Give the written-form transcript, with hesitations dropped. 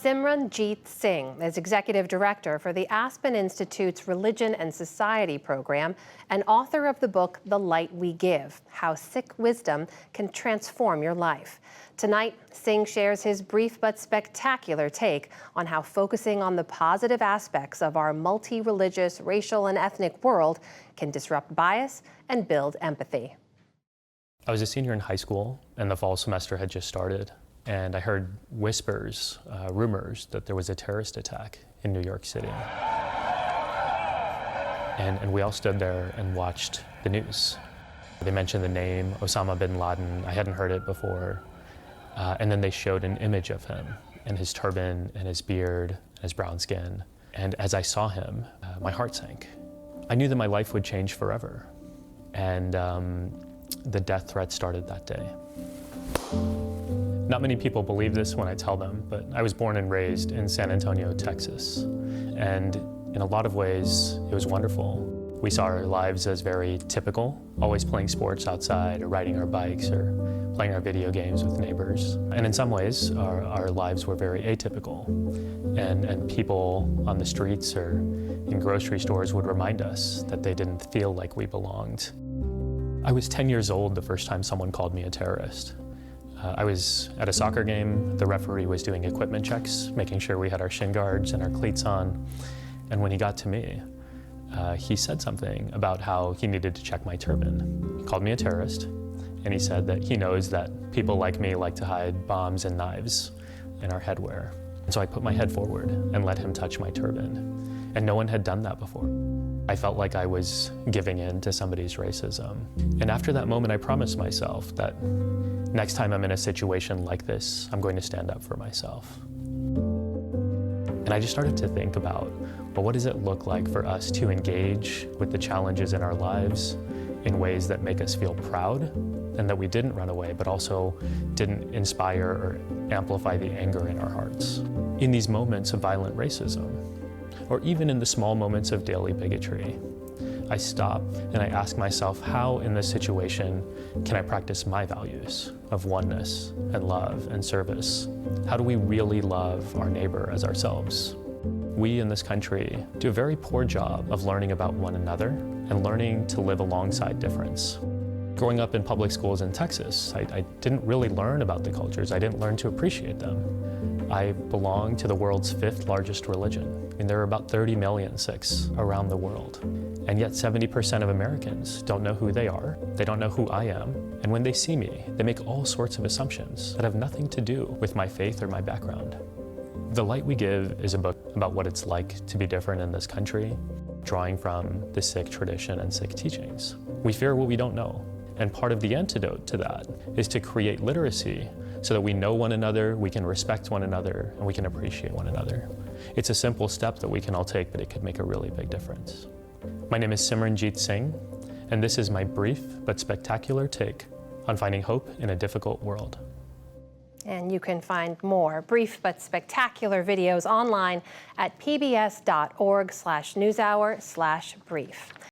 Simranjeet Singh is Executive Director for the Aspen Institute's Religion and Society program and author of the book, The Light We Give: How Sikh Wisdom Can Transform Your Life. Tonight, Singh shares his brief but spectacular take on how focusing on the positive aspects of our multi-religious, racial, and ethnic world can disrupt bias and build empathy. I was a senior in high school, and the fall semester had just started. And I heard whispers, rumors that there was a terrorist attack in New York City. And we all stood there and watched the news. They mentioned the name Osama bin Laden. I hadn't heard it before. And then they showed an image of him and his turban and his beard and his brown skin. And as I saw him, my heart sank. I knew that my life would change forever. And the death threat started that day. Not many people believe this when I tell them, but I was born and raised in San Antonio, Texas. And in a lot of ways, it was wonderful. We saw our lives as very typical, always playing sports outside or riding our bikes or playing our video games with neighbors. And in some ways, our lives were very atypical. And people on the streets or in grocery stores would remind us that they didn't feel like we belonged. I was 10 years old the first time someone called me a terrorist. I was at a soccer game. The referee was doing equipment checks, making sure we had our shin guards and our cleats on. And when he got to me, he said something about how he needed to check my turban. He called me a terrorist, and he said that he knows that people like me like to hide bombs and knives in our headwear. And so I put my head forward and let him touch my turban. And no one had done that before. I felt like I was giving in to somebody's racism. And after that moment, I promised myself that next time I'm in a situation like this, I'm going to stand up for myself. And I just started to think about, well, what does it look like for us to engage with the challenges in our lives in ways that make us feel proud and that we didn't run away, but also didn't inspire or amplify the anger in our hearts. In these moments of violent racism, or even in the small moments of daily bigotry, I stop and I ask myself, how in this situation can I practice my values of oneness and love and service? How do we really love our neighbor as ourselves? We in this country do a very poor job of learning about one another and learning to live alongside difference. Growing up in public schools in Texas, I didn't really learn about the cultures. I didn't learn to appreciate them. I belong to the world's 5th largest religion. And there are about 30 million Sikhs around the world. And yet 70% of Americans don't know who they are. They don't know who I am. And when they see me, they make all sorts of assumptions that have nothing to do with my faith or my background. The Light We Give is a book about what it's like to be different in this country, drawing from the Sikh tradition and Sikh teachings. We fear what we don't know. And part of the antidote to that is to create literacy so that we know one another, we can respect one another, and we can appreciate one another. It's a simple step that we can all take, but it could make a really big difference. My name is Simranjeet Singh, and this is my brief but spectacular take on finding hope in a difficult world. And you can find more brief but spectacular videos online at pbs.org/newshour/brief.